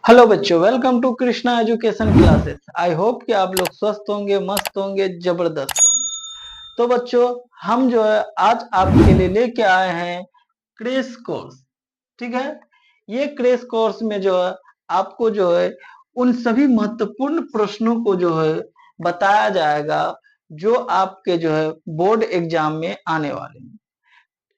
Hello बच्चों, welcome to Krishna education classes. I hope कि आप लोग स्वस्थ होंगे, मस्त होंगे, जबरदस्त होंगे। तो बच्चों, हम जो है आज आपके लिए लेके आए हैं क्रेश कोर्स। ठीक है, ये क्रेश कोर्स में जो है आपको जो है उन सभी महत्वपूर्ण प्रश्नों को जो है बताया जाएगा जो आपके जो है बोर्ड एग्जाम में आने वाले हैं।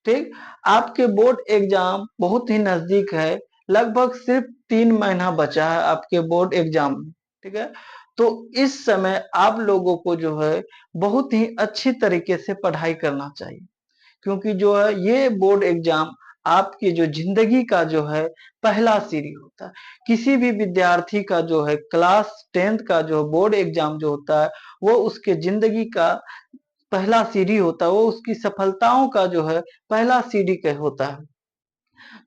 ठीक, आपके बोर्ड एग्जाम बहुत ही नजदीक है। लगभग सिर्फ 3 महीना बचा है आपके बोर्ड एग्जाम में। ठीक है, तो इस समय आप लोगों को जो है बहुत ही अच्छी तरीके से पढ़ाई करना चाहिए, क्योंकि जो है ये बोर्ड एग्जाम आपकी जो जिंदगी का जो है पहला सीढ़ी होता है। किसी भी विद्यार्थी का जो है क्लास 10th का जो बोर्ड एग्जाम जो होता है वो उसके जिंदगी का पहला सीढ़ी होता है, वो उसकी सफलताओं का जो है पहला सीढ़ी का होता है।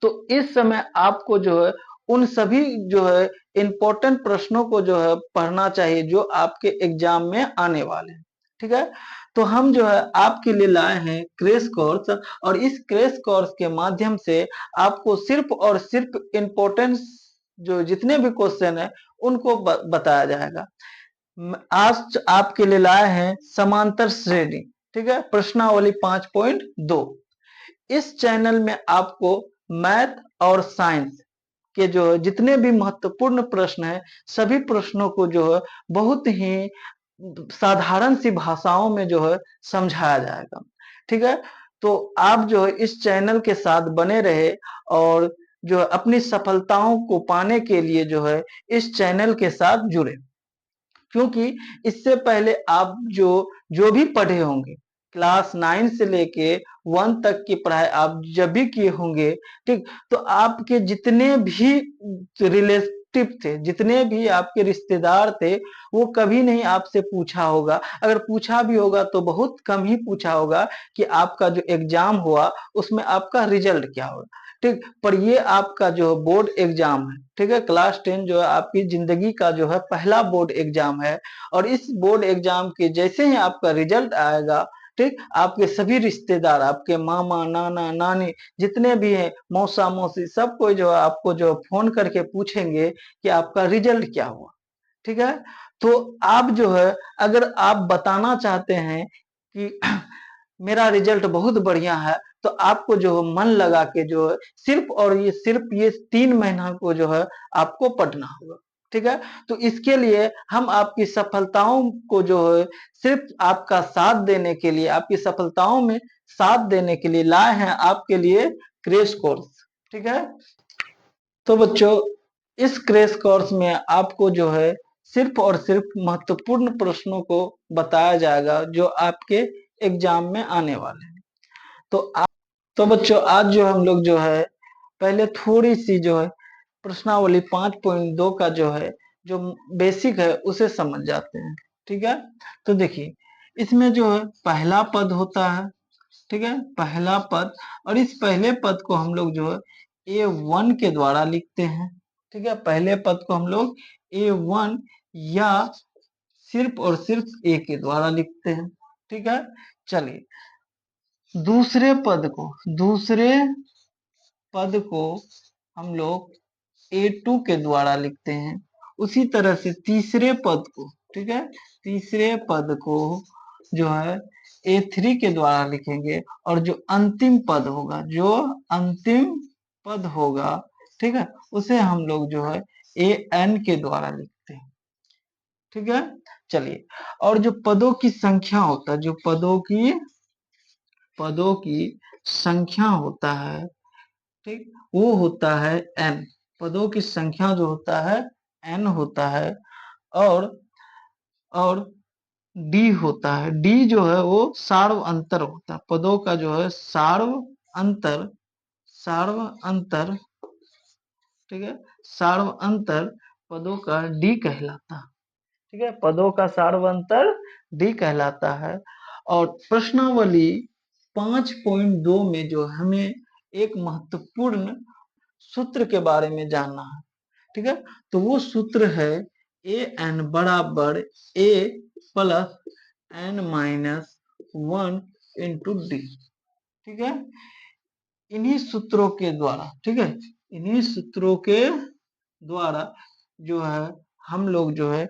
तो इस समय आपको जो है उन सभी जो है इंपॉर्टेंट प्रश्नों को जो है पढ़ना चाहिए जो आपके एग्जाम में आने वाले हैं। ठीक है, तो हम जो है आपके लिए लाए हैं क्रेश कोर्स, और इस क्रेश कोर्स के माध्यम से आपको सिर्फ और सिर्फ इम्पोर्टेंट जो जितने भी क्वेश्चन है उनको बताया जाएगा। आज आपके लिए लाए हैं समांतर श्रेणी। ठीक है, प्रश्नावली 5.2। इस चैनल में आपको मैथ और साइंस के जो जितने भी महत्वपूर्ण प्रश्न हैं सभी प्रश्नों को जो है बहुत ही साधारण सी भाषाओं में जो है समझाया जाएगा। ठीक है, तो आप जो है इस चैनल के साथ बने रहे और जो है अपनी सफलताओं को पाने के लिए जो है इस चैनल के साथ जुड़े, क्योंकि इससे पहले आप जो जो भी पढ़े होंगे क्लास 9 से लेके 1 तक की पढ़ाई आप जब भी किए होंगे, ठीक, तो आपके जितने भी रिलेटिव थे, जितने भी आपके रिश्तेदार थे, वो कभी नहीं आपसे पूछा होगा। अगर पूछा भी होगा तो बहुत कम ही पूछा होगा कि आपका जो एग्जाम हुआ उसमें आपका रिजल्ट क्या होगा। ठीक, पर ये आपका जो बोर्ड एग्जाम है, ठीक है, क्लास 10 जो है आपकी जिंदगी का जो है पहला बोर्ड एग्जाम है। और इस बोर्ड एग्जाम के जैसे ही आपका रिजल्ट आएगा, ठीक, आपके सभी रिश्तेदार, आपके मामा, नाना, नानी, जितने भी हैं, मौसा, मौसी, सब कोई जो है आपको जो फोन करके पूछेंगे कि आपका रिजल्ट क्या हुआ। ठीक है, तो आप जो है अगर आप बताना चाहते हैं कि मेरा रिजल्ट बहुत बढ़िया है, तो आपको जो मन लगा के जो है सिर्फ ये 3 महीना को जो है आपको पढ़ना होगा। ठीक है, तो इसके लिए हम आपकी सफलताओं को जो है सिर्फ आपका साथ देने के लिए, आपकी सफलताओं में साथ देने के लिए लाए हैं आपके लिए क्रेश कोर्स। ठीक है, तो बच्चों, इस क्रैश कोर्स में आपको जो है सिर्फ और सिर्फ महत्वपूर्ण प्रश्नों को बताया जाएगा जो आपके एग्जाम में आने वाले हैं। तो तो बच्चों, आज जो हम लोग जो है पहले थोड़ी सी जो है प्रश्नावली 5.2 का जो है जो बेसिक है उसे समझ जाते हैं। ठीक है, तो देखिए इसमें जो है पहला पद होता है। ठीक है, पहला पद, और इस पहले पद को हम लोग जो है A1 के द्वारा लिखते हैं। ठीक है, पहले पद को हम लोग A1 या सिर्फ और सिर्फ ए के द्वारा लिखते हैं। ठीक है, चलिए दूसरे पद को हम लोग A2 के द्वारा लिखते हैं। उसी तरह से तीसरे पद को, ठीक है, तीसरे पद को जो है A3 के द्वारा लिखेंगे, और जो अंतिम पद होगा, जो अंतिम पद होगा, ठीक है, उसे हम लोग जो है AN के द्वारा लिखते हैं। ठीक है, चलिए, और जो पदों की संख्या होता है, जो पदों की संख्या होता है, ठीक, वो होता है n। पदों की संख्या जो होता है n होता है, और और d होता है। d जो है वो सार्व अंतर होता है, पदों का जो है सार्व अंतर, ठीक है, सार्व अंतर पदों का d कहलाता है। ठीक है, पदों का सार्व अंतर d कहलाता है। और प्रश्नावली 5.2 में जो हमें एक महत्वपूर्ण सूत्र के बारे में जानना है, ठीक है, तो वो सूत्र है an बराबर a plus n-1 into D. ठीक है, इन्हीं सूत्रों के द्वारा, ठीक है, इन्हीं सूत्रों के द्वारा जो है हम लोग जो है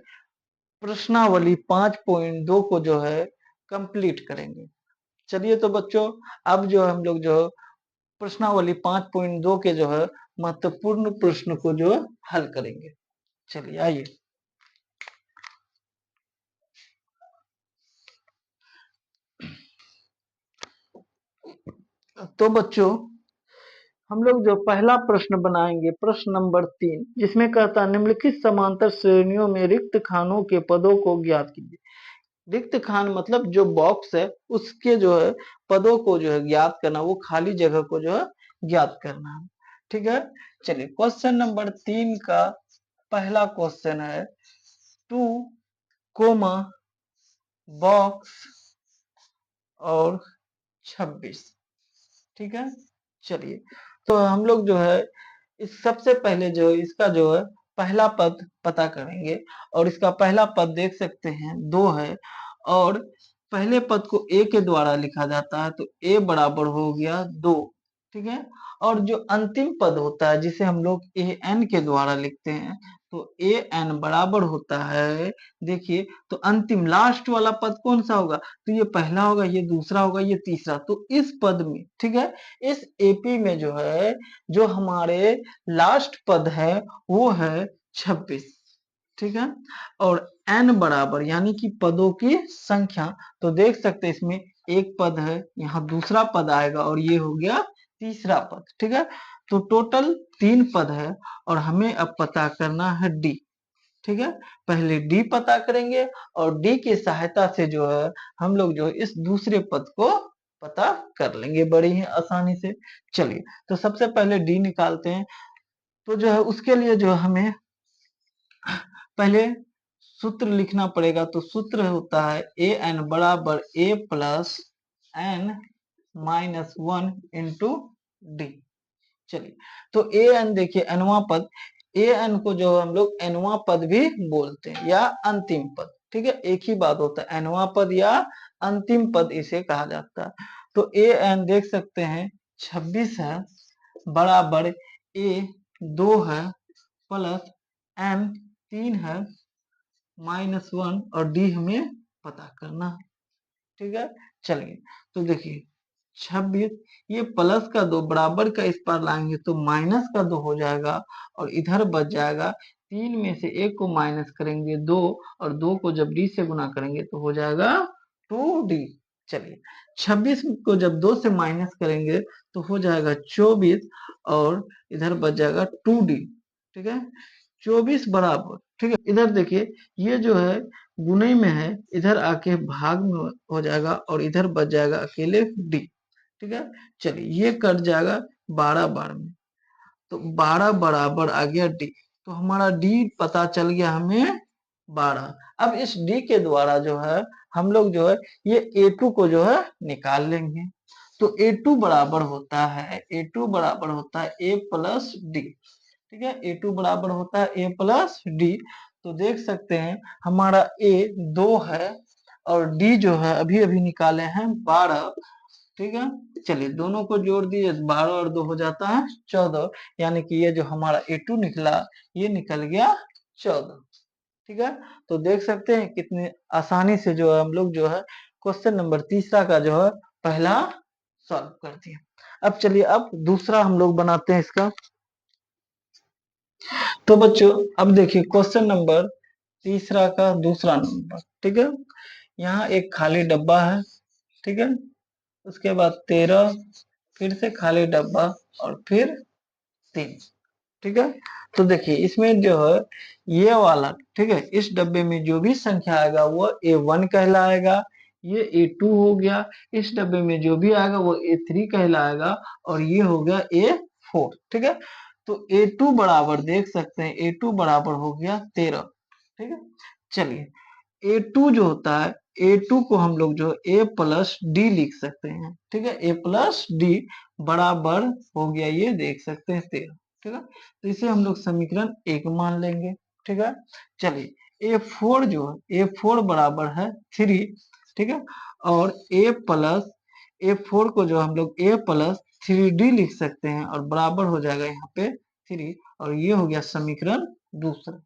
प्रश्नावली 5.2 को जो है कंप्लीट करेंगे। चलिए तो बच्चों अब जो हम लोग जो प्रश्नावली 5.2 के जो है महत्वपूर्ण प्रश्न को जो हल करेंगे। चलिए आइए। तो बच्चों हम लोग जो पहला प्रश्न बनाएंगे प्रश्न नंबर 3, जिसमें कहता है निम्नलिखित समांतर श्रेणियों में रिक्त खानों के पदों को ज्ञात कीजिए। रिक्त खान मतलब जो बॉक्स है उसके जो है पदों को जो है ज्ञात करना, वो खाली जगह को जो है ज्ञात करना है। ठीक है, चलिए क्वेश्चन नंबर 3 का पहला क्वेश्चन है 2 कोमा बॉक्स और 26। ठीक है, चलिए तो हम लोग जो है इस सबसे पहले जो इसका जो है पहला पद पता करेंगे और इसका पहला पद देख सकते हैं 2 है और पहले पद को a के द्वारा लिखा जाता है तो a बराबर हो गया 2। ठीक है, और जो अंतिम पद होता है जिसे हम लोग a n के द्वारा लिखते हैं तो a n बराबर होता है, देखिए तो अंतिम लास्ट वाला पद कौन सा होगा, तो ये पहला होगा, ये दूसरा होगा, ये तीसरा, तो इस पद में ठीक है इस एपी में जो है जो हमारे लास्ट पद है वो है 26। ठीक है, और n बराबर यानी कि पदों की संख्या, तो देख सकते हैं इसमें एक पद है, यहाँ दूसरा पद आएगा और ये हो गया तीसरा पद। ठीक है, तो टोटल 3 पद है और हमें अब पता करना है डी। ठीक है, पहले डी पता करेंगे और डी की सहायता से जो है हम लोग जो इस दूसरे पद को पता कर लेंगे बड़ी ही आसानी से। चलिए तो सबसे पहले डी निकालते हैं, तो जो है उसके लिए जो हमें पहले सूत्र लिखना पड़ेगा, तो सूत्र होता है ए एन बराबर a plus n minus 1 into d. चलिए तो ए एन देखिए एनवा पद, ए एन को जो हम लोग एनवा पद भी बोलते हैं या अंतिम पद। ठीक है, एक ही बात होता है, एनवा पद या अंतिम पद इसे कहा जाता है। तो ए एन देख सकते हैं 26 है बराबर ए 2 है प्लस एन 3 है माइनस 1 और डी हमें पता करना है। ठीक है, चलिए तो देखिए 26 ये प्लस का 2 बराबर का इस पार लाएंगे तो माइनस का 2 हो जाएगा और इधर बच जाएगा 3 में से 1 को माइनस करेंगे 2 और 2 को जब डी से गुना करेंगे तो हो जाएगा 2d। चलिए 26 को जब 2 से माइनस करेंगे तो हो जाएगा 24 और इधर बच जाएगा 2d। ठीक है, 24 बराबर, ठीक है इधर देखिए ये जो है गुणे में है, इधर आके भाग में हो जाएगा और इधर बच जाएगा अकेले डी। ठीक है, चलिए ये कट जाएगा 12 बार में, तो 12 बराबर आ गया डी, तो हमारा डी पता चल गया हमें 12। अब इस डी के द्वारा जो है हम लोग जो है ये A2 को जो है निकाल लेंगे, तो A2 बराबर होता है A2 बराबर होता है A प्लस डी। ठीक है, A2 बराबर होता है A प्लस डी, तो देख सकते हैं हमारा A 2 है और D जो है अभी अभी निकाले हैं 12। ठीक है, चलिए दोनों को जोड़ दिए 12 और 2 हो जाता है 14, यानी कि ये जो हमारा A2 निकला ये निकल गया 14। ठीक है, तो देख सकते हैं कितने आसानी से जो है हम लोग जो है क्वेश्चन नंबर तीसरा का जो है पहला सॉल्व कर दिया। अब चलिए अब दूसरा हम लोग बनाते हैं इसका। तो बच्चों अब देखिए क्वेश्चन नंबर तीसरा का दूसरा नंबर। ठीक है, यहाँ एक खाली डब्बा है। ठीक है, उसके बाद 13, फिर से खाली डब्बा और फिर 3। ठीक है, तो देखिए इसमें जो है ये वाला, ठीक है इस डब्बे में जो भी संख्या आएगा वो A1 कहलाएगा, ये A2 हो गया, इस डब्बे में जो भी आएगा वो A3 कहलाएगा और ये हो गया A4। ठीक है, तो A2 बराबर देख सकते हैं A2 बराबर हो गया 13। ठीक है, चलिए A2 जो होता है A2 को हम लोग जो A प्लस डी लिख सकते हैं। ठीक है, A प्लस डी बराबर हो गया ये देख सकते हैं 13। ठीक है, तो इसे हम लोग समीकरण 1 मान लेंगे। ठीक है, चलिए A4 जो है A4 बराबर है 3। ठीक है, और A4 को जो हम लोग A प्लस 3D लिख सकते हैं और बराबर हो जाएगा यहाँ पे 3 और ये हो गया समीकरण दूसरा।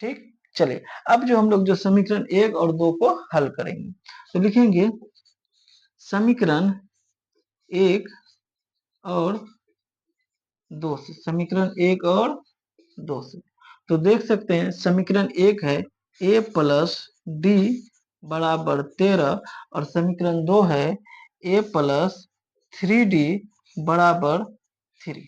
ठीक, चलिए अब जो हम लोग जो समीकरण 1 और 2 को हल करेंगे तो लिखेंगे समीकरण 1 और 2 से, समीकरण 1 और 2 से तो देख सकते हैं समीकरण 1 है a प्लस डी बराबर 13 और समीकरण 2 है a प्लस 3d बराबर 3।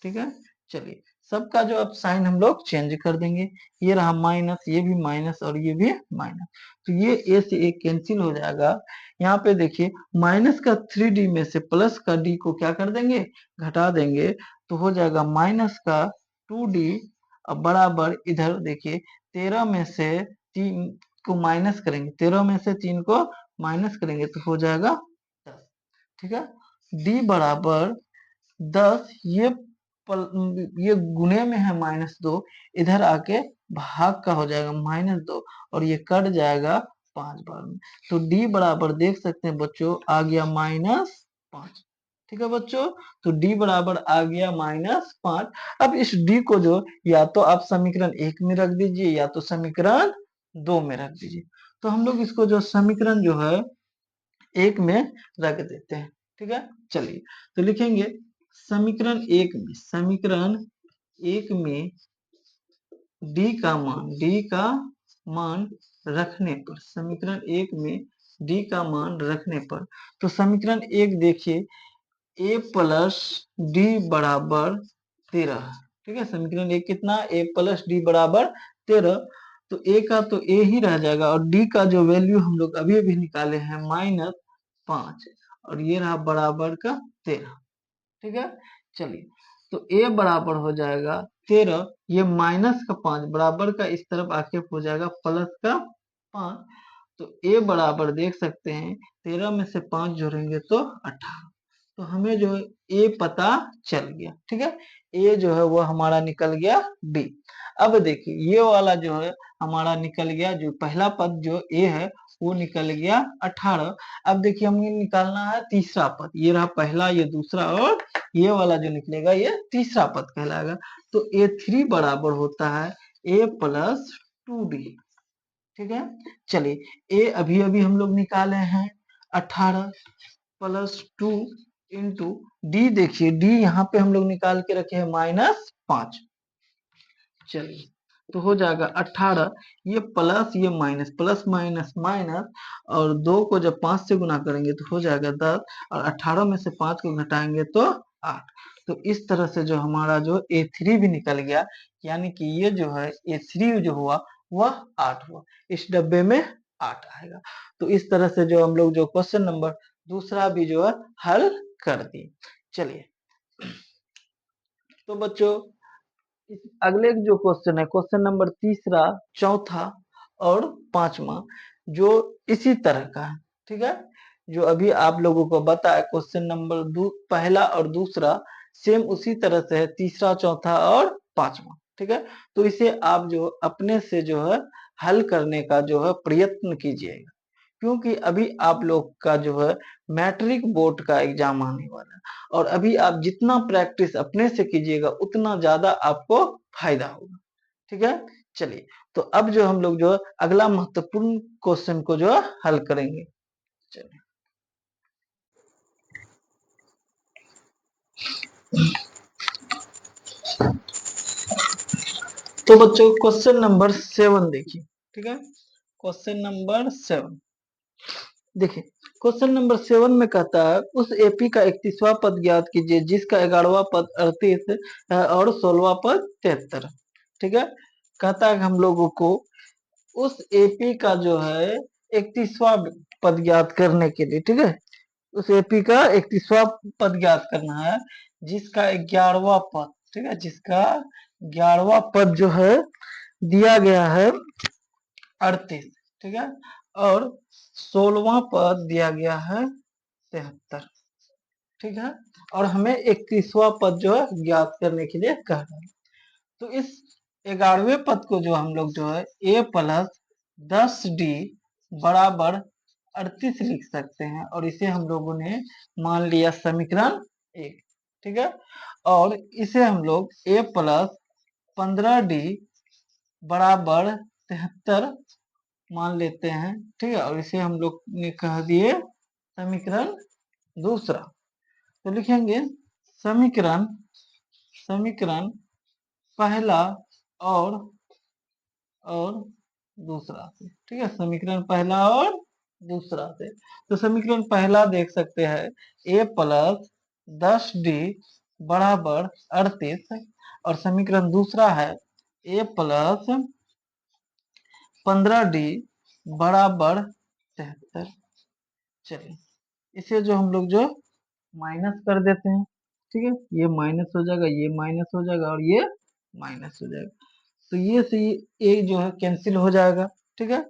ठीक है, चलिए सबका जो अब साइन हम लोग चेंज कर देंगे, ये रहा माइनस, ये भी माइनस और ये भी माइनस, तो ये a से a कैंसिल हो जाएगा। यहाँ पे देखिए माइनस का 3d में से प्लस का d को क्या कर देंगे, घटा देंगे, तो हो जाएगा माइनस का 2d। अब बराबर इधर देखिए 13 में से 3 को माइनस करेंगे, 13 में से 3 को माइनस करेंगे तो हो जाएगा 10। ठीक है, d बराबर 10, ये गुने में है -2, इधर आके भाग का हो जाएगा -2 और ये कट जाएगा 5 बार में, तो d बराबर देख सकते हैं बच्चों आ गया -5। ठीक है बच्चों, तो d बराबर आ गया -5। अब इस d को जो या तो आप समीकरण 1 में रख दीजिए या तो समीकरण 2 में रख दीजिए, तो हम लोग इसको जो समीकरण जो है 1 में रख देते हैं। ठीक है, चलिए तो लिखेंगे समीकरण 1 में, समीकरण 1 में d का मान रखने पर, समीकरण 1 में d का मान रखने पर, तो समीकरण 1 देखिए a प्लस डी बराबर 13। ठीक है, समीकरण 1 कितना, a प्लस डी बराबर 13, तो a का तो a ही रह जाएगा और d का जो वैल्यू हम लोग अभी अभी निकाले हैं -5 और ये रहा बराबर का 13। ठीक है, चलिए तो a बराबर हो जाएगा 13, ये माइनस का 5 बराबर का इस तरफ आके हो जाएगा प्लस का 5, तो a बराबर देख सकते हैं 13 में से 5 जोड़ेंगे तो 18, तो हमें जो है a पता चल गया। ठीक है, a जो है वो हमारा निकल गया d। अब देखिए ये वाला जो है हमारा निकल गया, जो पहला पद जो a है वो निकल गया 18। अब देखिए हमें निकालना है तीसरा पद, ये रहा पहला, ये दूसरा और ये वाला जो निकलेगा ये तीसरा पद कहलाएगा, तो a3 बराबर होता है a प्लस 2d। ठीक है, चलिए a अभी अभी हम लोग निकाले हैं 18 प्लस 2 इंटू डी, देखिए डी यहाँ पे हम लोग निकाल के रखे हैं -5। चलिए तो हो जाएगा 18, ये प्लस ये माइनस, प्लस माइनस माइनस, और 2 को जब 5 से गुना करेंगे तो हो जाएगा 10 और 18 में से 5 को घटाएंगे तो 8। तो इस तरह से जो हमारा जो a3 भी निकल गया, यानी कि ये जो है a3 जो हुआ वह 8 हुआ, इस डब्बे में 8 आएगा। तो इस तरह से जो हम लोग जो क्वेश्चन नंबर दूसरा भी जो है हल कर दिए। चलिए तो बच्चों अगले जो क्वेश्चन है, क्वेश्चन नंबर तीसरा, चौथा और पांचवा, जो इसी तरह का है। ठीक है, जो अभी आप लोगों को बताया क्वेश्चन नंबर पहला और दूसरा सेम उसी तरह से है, तीसरा चौथा और पांचवा। ठीक है, तो इसे आप जो अपने से जो है हल करने का जो है प्रयत्न कीजिएगा, क्योंकि अभी आप लोग का जो है मैट्रिक बोर्ड का एग्जाम आने वाला है, और अभी आप जितना प्रैक्टिस अपने से कीजिएगा उतना ज्यादा आपको फायदा होगा। ठीक है, चलिए तो अब जो हम लोग जो अगला महत्वपूर्ण क्वेश्चन को जो है हल करेंगे। चलिए तो बच्चों क्वेश्चन नंबर 7 देखिए। ठीक है, क्वेश्चन नंबर 7 देखिए, क्वेश्चन नंबर 7 में कहता है उस एपी का 31वां पद ज्ञात कीजिए जिसका 11वां पद 38 है और 16वां पद 73। ठीक है, कहता है हम लोगों को उस एपी का जो है 31वां पद ज्ञात करने के लिए, ठीक है, उस एपी का 31वां पद ज्ञात करना है जिसका 11वां पद, ठीक है, जिसका 11वां पद जो है दिया गया है 38। ठीक है, और 16वां पद दिया गया है 73। ठीक है, और हमें 31वां पद जो है ज्ञात करने के लिए कह रहा है, तो इस 11वें पद को जो हम लोग जो है a प्लस 10d बराबर 38 लिख सकते हैं, और इसे हम लोगों ने मान लिया समीकरण 1। ठीक है। और इसे हम लोग a प्लस 15d बराबर 73 मान लेते हैं, ठीक है। और इसे हम लोग ने कह दिए समीकरण दूसरा। तो लिखेंगे समीकरण समीकरण पहला और और दूसरा से, ठीक है। समीकरण पहला और दूसरा से, तो समीकरण पहला देख सकते हैं a प्लस 10d बराबर 38, और समीकरण दूसरा है a प्लस 15d बराबर 73। चलिए इसे जो हम लोग जो माइनस कर देते हैं, ठीक है। ये माइनस हो जाएगा, ये माइनस हो जाएगा और ये माइनस हो जाएगा। तो ये से ये जो है कैंसिल हो जाएगा, ठीक है।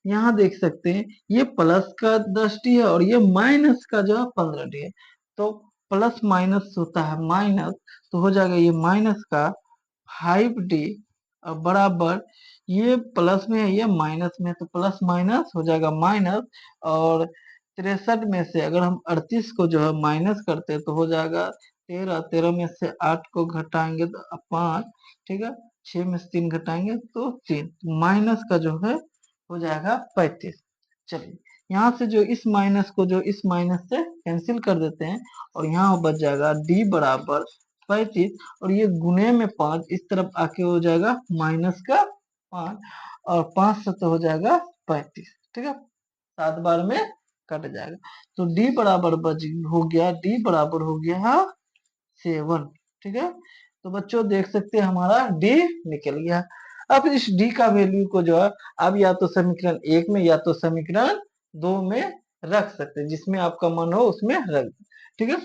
यहाँ देख सकते हैं ये प्लस का 10d है और ये माइनस का जो है 15d है। तो प्लस माइनस होता है माइनस, तो हो जाएगा ये माइनस का 5d और बराबर ये प्लस में है ये माइनस में है, तो प्लस माइनस हो जाएगा माइनस। और 63 में से अगर हम 38 को जो है माइनस करते हैं तो हो जाएगा 13, 13 में से 8 को घटाएंगे तो 5, ठीक है। 6 में से 3 घटाएंगे तो 3, माइनस का जो है हो जाएगा 35। चलिए यहाँ से जो इस माइनस को जो इस माइनस से कैंसिल कर देते हैं और यहाँ बच जाएगा d बराबर 35, और ये गुने में 5 इस तरफ आके हो जाएगा माइनस का 5, और 5 से तो हो जाएगा 35, ठीक है। 7 बार में कट जाएगा, तो d बराबर हो गया, d बराबर हो गया 7, ठीक है। तो बच्चों देख सकते हैं हमारा d निकल गया। अब इस d का वैल्यू को जो है अब या तो समीकरण 1 में या तो समीकरण 2 में रख सकते हैं, जिसमें आपका मन हो उसमें रख दो, ठीक है।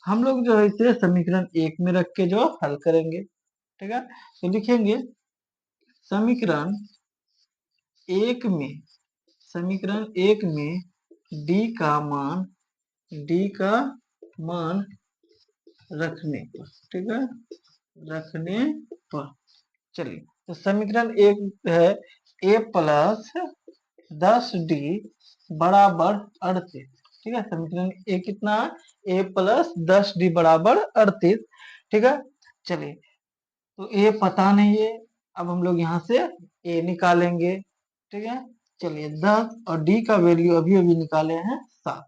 हम लोग जो है इसे समीकरण 1 में रख के जो हल करेंगे, ठीक है। तो लिखेंगे समीकरण 1 में समीकरण 1 में d का मान रखने पर, ठीक है, रखने पर। चलिए तो समीकरण 1 है a प्लस 10d बराबर 38, ठीक है। समीकरण ए कितना है a प्लस 10d बराबर 38, ठीक है। चलिए तो a पता नहीं है, अब हम लोग यहाँ से a निकालेंगे, ठीक है। चलिए 10 और d का वैल्यू अभी अभी निकाले हैं 7,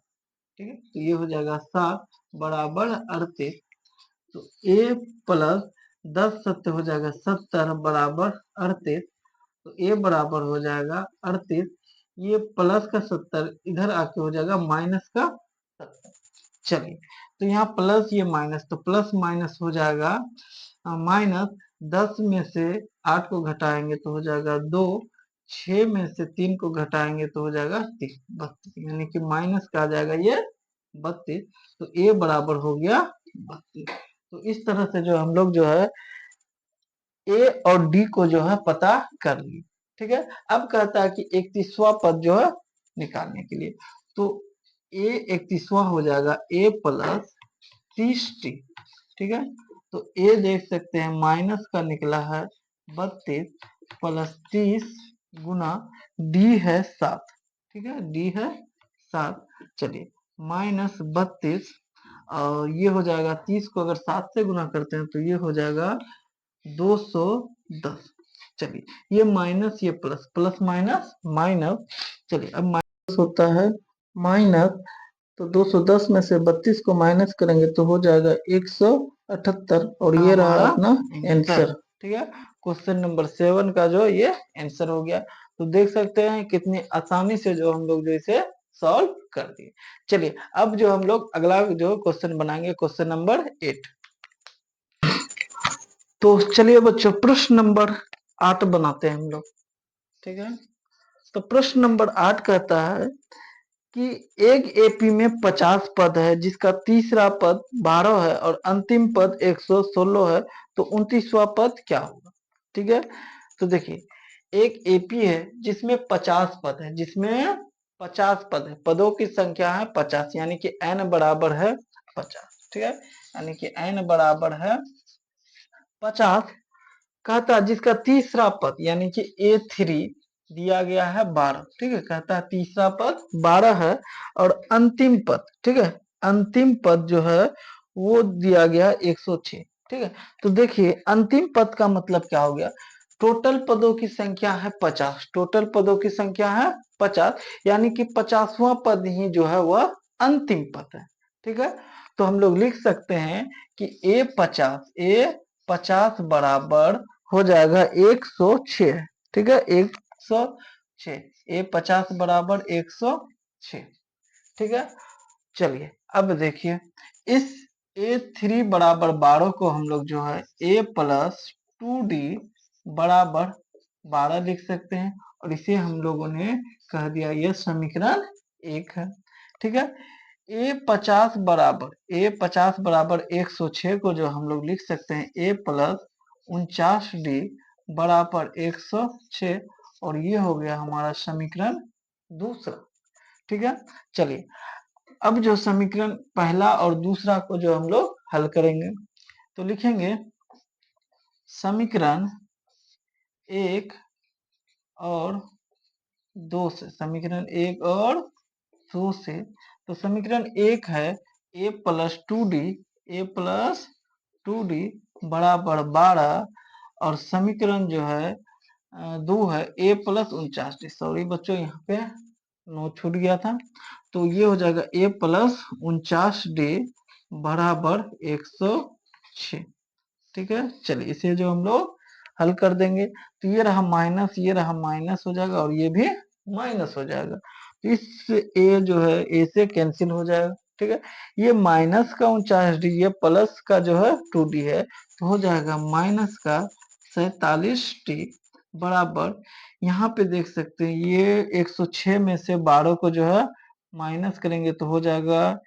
ठीक है। तो ये हो जाएगा 7 बराबर 38। तो a प्लस 10 सत्य हो जाएगा 70 बराबर 38, तो a बराबर हो जाएगा 38, ये प्लस का 70 इधर आके हो जाएगा माइनस का 70। चलिए तो यहाँ प्लस ये माइनस, तो प्लस माइनस हो जाएगा माइनस, 10 में से 8 को घटाएंगे तो हो जाएगा 2, 6 में से 3 को घटाएंगे तो हो जाएगा 32, यानी कि माइनस का आ जाएगा ये 32। तो a बराबर हो गया 32। तो इस तरह से जो हम लोग जो है a और d को जो है पता कर लिए, ठीक है। अब कहता है कि 31वां पद जो है निकालने के लिए, तो a 31वां हो जाएगा a प्लस 30t, ठीक है। तो a देख सकते हैं माइनस का निकला है 32 प्लस 30 गुना d है 7, ठीक है, d है 7। चलिए माइनस 32 और ये हो जाएगा 30 को अगर 7 से गुना करते हैं तो ये हो जाएगा 210। चलिए ये माइनस ये प्लस, प्लस माइनस माइनस, चलिए अब माइनस होता है माइनस, तो 210 में से 32 को माइनस करेंगे तो हो जाएगा 178, और ये रहा अपना आंसर, ठीक है। क्वेश्चन नंबर 7 का जो ये आंसर हो गया। तो देख सकते हैं कितनी आसानी से जो हम लोग जो इसे सॉल्व कर दिए। चलिए अब जो हम लोग अगला जो क्वेश्चन बनाएंगे क्वेश्चन नंबर 8। तो चलिए बच्चों प्रश्न नंबर 8 बनाते हैं हम लोग, ठीक है। तो प्रश्न नंबर 8 कहता है कि एक एपी में 50 पद है जिसका तीसरा पद 12 है और अंतिम पद 116 है, तो 29वां पद क्या होगा, ठीक है। तो देखिए एक एपी है जिसमें 50 पद है, जिसमें 50 पद है, पदों की संख्या है 50, यानी कि n बराबर है 50, ठीक है, यानी कि n बराबर है 50। कहता है जिसका तीसरा पद यानी कि A3 दिया गया है 12, ठीक है। कहता है तीसरा पद 12 है और अंतिम पद, ठीक है, अंतिम पद जो है वो दिया गया 106। ठीक है, तो देखिए अंतिम पद का मतलब क्या हो गया, टोटल पदों की संख्या है 50, टोटल पदों की संख्या है 50, यानी कि 50वां पद ही जो है वह अंतिम पद है। ठीक है, तो हम लोग लिख सकते हैं कि ए50 बराबर हो जाएगा 106। ठीक है, 106, ए50 बराबर 106। ठीक है, चलिए अब देखिए इस A3 बराबर 12 को हम लोग जो है A+2D बराबर 12 लिख सकते हैं, और इसे हम लोगों ने कह दिया ये समीकरण 1 है। ठीक है, A50 बराबर 106 को जो हम लोग लिख सकते हैं A+49D बराबर 106, और ये हो गया हमारा समीकरण दूसरा। ठीक है, चलिए अब जो समीकरण पहला और दूसरा को जो हम लोग हल करेंगे, तो लिखेंगे समीकरण 1 और 2 से, समीकरण 1 और 2 से, तो समीकरण 1 है A+2D बराबर 12, और समीकरण जो है 2 है A+49D। सॉरी बच्चों, यहाँ पे नो छूट गया था, तो ये हो जाएगा A+49D बराबर 106। ठीक है, चलिए इसे जो हम लोग हल कर देंगे, तो ये रहा माइनस, ये रहा माइनस हो जाएगा, और ये भी माइनस हो जाएगा, तो इस ए जो है ए से कैंसिल हो जाएगा। ठीक है, ये माइनस का 49D, ये प्लस का जो है 2D है, तो हो जाएगा माइनस का 47D बराबर, यहाँ पे देख सकते हैं ये 106 में से 12 को जो है माइनस करेंगे तो हो जाएगा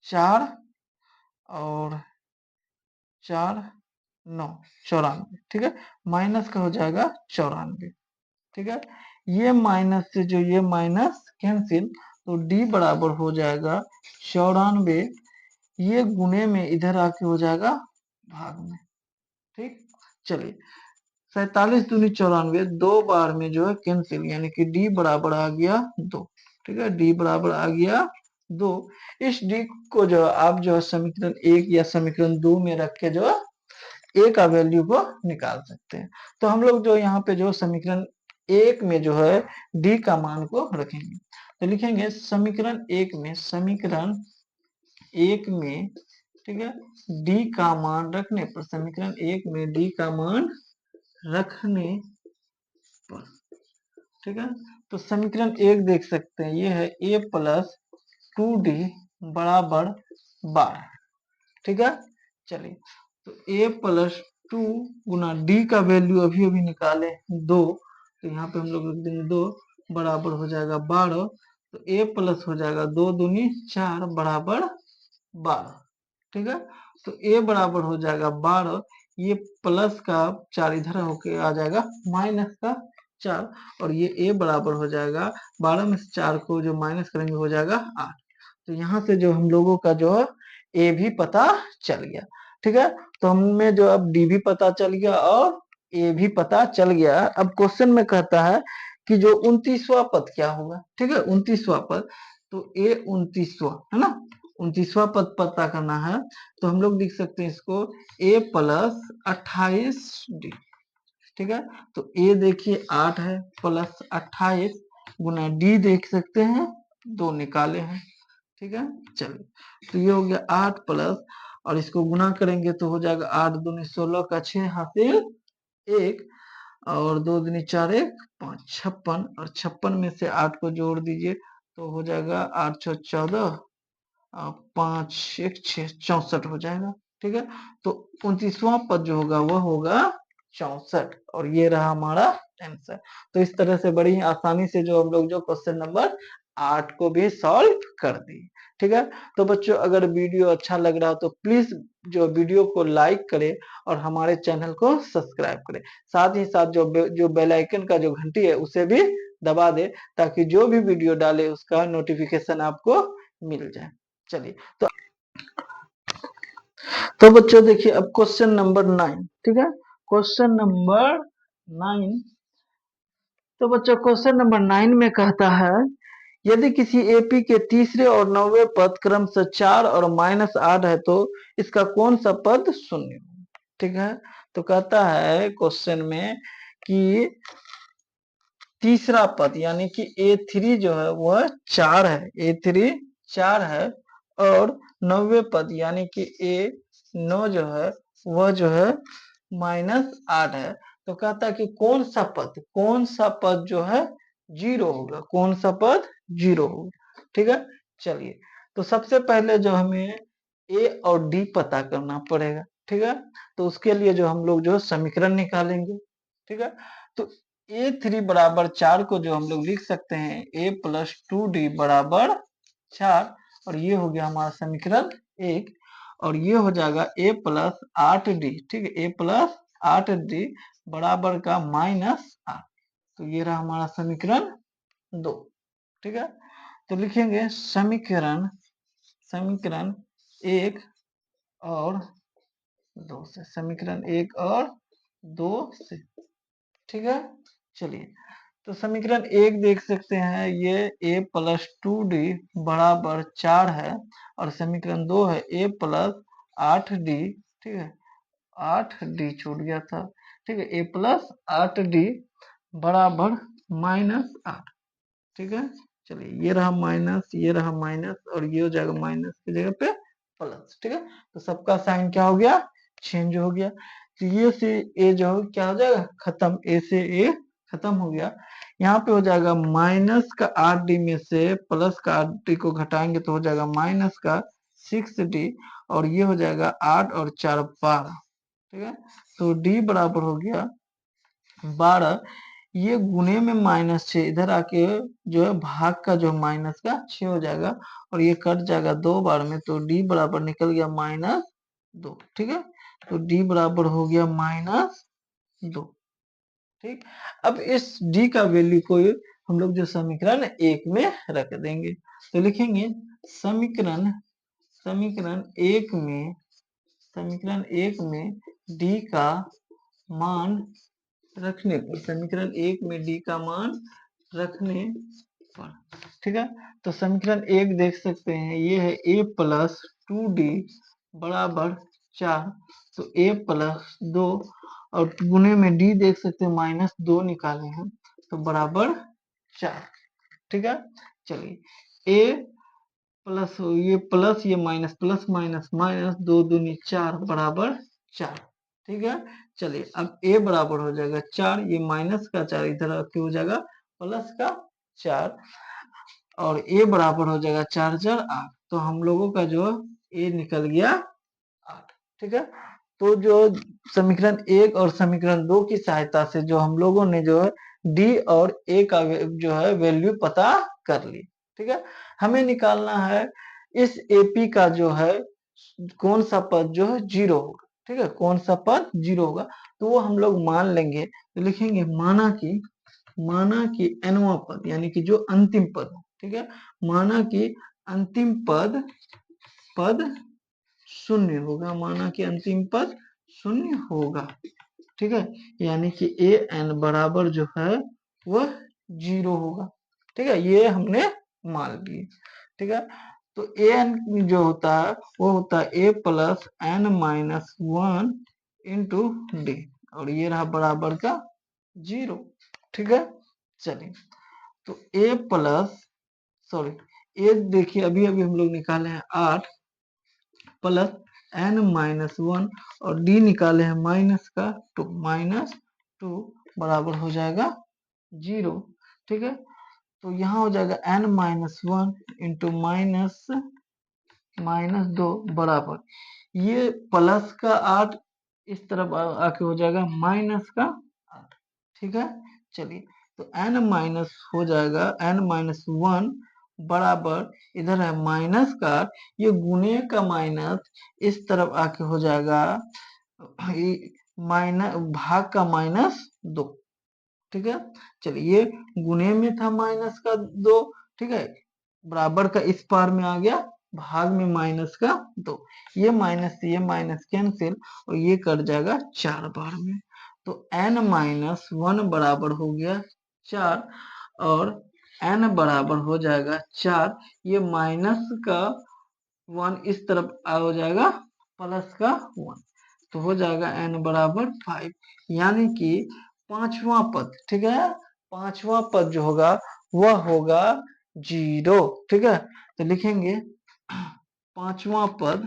4 और 4 9 94। ठीक है, माइनस का हो जाएगा 94। ठीक है, ये माइनस से जो ये माइनस कैंसिल, तो डी बराबर हो जाएगा 94, ये गुने में इधर आके हो जाएगा भाग में। ठीक, चलिए 47 दूनी 94, 2 बार में जो है कैंसिल, यानी कि डी बराबर आ गया 2। ठीक है, डी बराबर आ गया 2। इस डी को जो आप जो है समीकरण 1 या समीकरण 2 में रख के जो है ए का वैल्यू को निकाल सकते हैं। तो हम लोग जो यहाँ पे जो समीकरण 1 में जो है डी का मान को रखेंगे, तो लिखेंगे समीकरण 1 में, समीकरण 1 में, ठीक है, डी का मान रखने पर, समीकरण 1 में डी का मान रखने पर, ठीक है, तो समीकरण 1 देख सकते हैं, ये है A+2D बराबर 12। ठीक है, चलिए तो A+2 गुना डी का वैल्यू अभी अभी निकाले 2, तो यहाँ पे हम लोग लिख देंगे 2 बराबर हो जाएगा 12, तो A प्लस हो जाएगा 2 दूनी 4 बराबर 12। ठीक है, तो A बराबर हो जाएगा 12, ये प्लस का 4 इधर होके आ जाएगा माइनस का 4, और ये A बराबर हो जाएगा 12 में से 4 को जो माइनस करेंगे हो जाएगा 8। तो यहाँ से जो हम लोगों का जो है ए भी पता चल गया। ठीक है, तो हमें जो अब डी भी पता चल गया और ए भी पता चल गया। अब क्वेश्चन में कहता है कि जो 29वां पद क्या होगा। ठीक है, 29वां पद, तो ए 29वां है ना, 29वां पद पता करना है, तो हम लोग लिख सकते हैं इसको A+28D। ठीक है, तो ए देखिए 8 है, प्लस 28 गुना डी देख सकते हैं 2 निकाले हैं। ठीक है, चलिए तो ये हो गया 8 प्लस, और इसको गुना करेंगे तो हो जाएगा 8 दूनी 16 का 6 हासिल 1, और 2 दूनी 4 1 5 56, और 56 में से 8 को जोड़ दीजिए तो हो जाएगा 8 6 14, 5 1 6 64 हो जाएगा। ठीक है, तो 29वां पद जो होगा वह होगा 64, और ये रहा हमारा आंसर। तो इस तरह से बड़ी आसानी से जो हम लोग जो क्वेश्चन नंबर 8 को भी सॉल्व कर दिए। ठीक है, तो बच्चों अगर वीडियो अच्छा लग रहा हो तो प्लीज जो वीडियो को लाइक करें और हमारे चैनल को सब्सक्राइब करें, साथ ही साथ जो बेल आइकन का जो घंटी है उसे भी दबा दे, ताकि जो भी वीडियो डाले उसका नोटिफिकेशन आपको मिल जाए। चलिए तो बच्चों देखिए अब क्वेश्चन नंबर 9। ठीक है, क्वेश्चन नंबर 9, तो बच्चों क्वेश्चन नंबर 9 में कहता है यदि किसी एपी के तीसरे और नौवें पद क्रमशः 4 और -8 है तो इसका कौन सा पद शून्य हो। ठीक है, तो कहता है क्वेश्चन में कि तीसरा पद यानी कि A3 जो है वह 4 है, A3 4 है और 9वें पद यानी कि A9 जो है वह जो है -8 है। तो कहता है कि कौन सा पद जो है 0 होगा, कौन सा पद 0 होगा। ठीक है, चलिए तो सबसे पहले जो हमें ए और डी पता करना पड़ेगा। ठीक है, तो उसके लिए जो हम लोग जो समीकरण निकालेंगे। ठीक है, तो A3 बराबर 4 को जो हम लोग लिख सकते हैं A प्लस 2D बराबर 4 और ये हो गया हमारा समीकरण 1 और ये हो जाएगा A प्लस 8D। ठीक है, A प्लस 8D बराबर का -8। तो ये रहा हमारा समीकरण 2। ठीक है, तो लिखेंगे समीकरण 1 और 2 से, समीकरण 1 और 2 से। ठीक है, चलिए तो समीकरण 1 देख सकते हैं ये A प्लस 2D बराबर 4 है और समीकरण 2 है A प्लस 8D। ठीक है, 8D छूट गया था। ठीक है, A प्लस 8D बराबर -8। ठीक है, चलिए ये रहा माइनस, ये रहा माइनस और ये हो जाएगा माइनस की जगह पे प्लस। ठीक है, तो सबका साइन क्या हो गया, चेंज हो गया। तो ये से ए जो क्या हो जाएगा खत्म, ए से ए खत्म हो गया। यहाँ पे हो जाएगा माइनस का 8D में से प्लस का 8D को घटाएंगे तो हो जाएगा माइनस का 6D और ये हो जाएगा 8 और 4 12। ठीक है, तो D बराबर हो गया 12। ये गुने में -6 इधर आके जो है भाग का जो माइनस का 6 हो जाएगा और ये कट जाएगा 2 बार में तो D बराबर निकल गया -2। ठीक है, तो D बराबर हो गया -2। ठीक, अब इस D का वैल्यू को हम लोग जो समीकरण 1 में रख देंगे तो लिखेंगे समीकरण 1 में D का मान रखने पर, समीकरण 1 में D का मान रखने पर। ठीक है, तो समीकरण 1 देख सकते हैं ये है A प्लस 2D बराबर 4 तो A प्लस 2 और गुने में D देख सकते हैं -2 निकाले हैं तो बराबर 4। ठीक है, चलिए A प्लस ये प्लस ये माइनस प्लस माइनस माइनस 2 दूनी 4 बराबर 4। ठीक है, चलिए अब A बराबर हो जाएगा 4, ये माइनस का 4 इधर आके हो जाएगा प्लस का 4 और A बराबर हो जाएगा 4 4 8। तो हम लोगों का जो A निकल गया 8। ठीक है, तो जो समीकरण 1 और समीकरण 2 की सहायता से जो हम लोगों ने जो है D और A का जो है वैल्यू पता कर ली। ठीक है, हमें निकालना है इस AP का जो है कौन सा पद जो है 0 होगा। ठीक है, कौन सा पद 0 होगा तो वो हम लोग मान लेंगे तो लिखेंगे माना कि nवां पद यानी कि जो अंतिम पद है। ठीक है, माना कि अंतिम पद शून्य होगा, माना कि अंतिम पद शून्य होगा। ठीक है, यानी कि an बराबर जो है वह 0 होगा। ठीक है, ये हमने मान लिए। ठीक है, तो an जो होता है वो होता है a plus n minus 1 into D और ये रहा बराबर का 0। ठीक है, चलिए तो a प्लस सॉरी a देखिए अभी अभी हम लोग निकाले हैं 8 प्लस n माइनस 1 और d निकाले हैं माइनस का 2 बराबर हो जाएगा 0। ठीक है, तो यहाँ हो जाएगा n माइनस 1 इंटू -2 बराबर ये प्लस का 8 इस तरफ आके हो जाएगा माइनस का 8। ठीक है, चलिए तो n माइनस हो जाएगा n माइनस 1 बराबर इधर है माइनस का ये गुने का माइनस इस तरफ आके हो जाएगा माइनस भाग का -2। ठीक है, चलिए ये गुने में था माइनस का 2। ठीक है, बराबर का इस पार में आ गया भाग में माइनस का 2, ये माइनस कैंसिल और ये कट जाएगा 4 बार में तो n माइनस 1 बराबर हो गया 4 और n बराबर हो जाएगा 4, ये माइनस का 1 इस तरफ हो जाएगा प्लस का 1, तो हो जाएगा n बराबर 5, यानी कि पांचवा पद, ठीक है, पांचवा पद जो होगा वह होगा 0, ठीक है। तो लिखेंगे पांचवा पद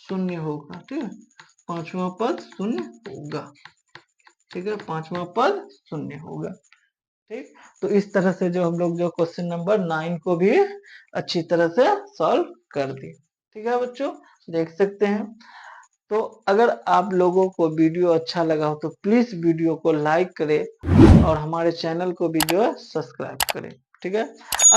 शून्य होगा, ठीक है, पांचवा पद शून्य होगा, ठीक है, पांचवा पद शून्य होगा, ठीक। तो इस तरह से जो हम लोग जो क्वेश्चन नंबर 9 को भी अच्छी तरह से सॉल्व कर दिए, ठीक है बच्चों, देख सकते हैं। तो अगर आप लोगों को वीडियो अच्छा लगा हो तो प्लीज वीडियो को लाइक करें और हमारे चैनल को भी जो है सब्सक्राइब करें, ठीक है। अब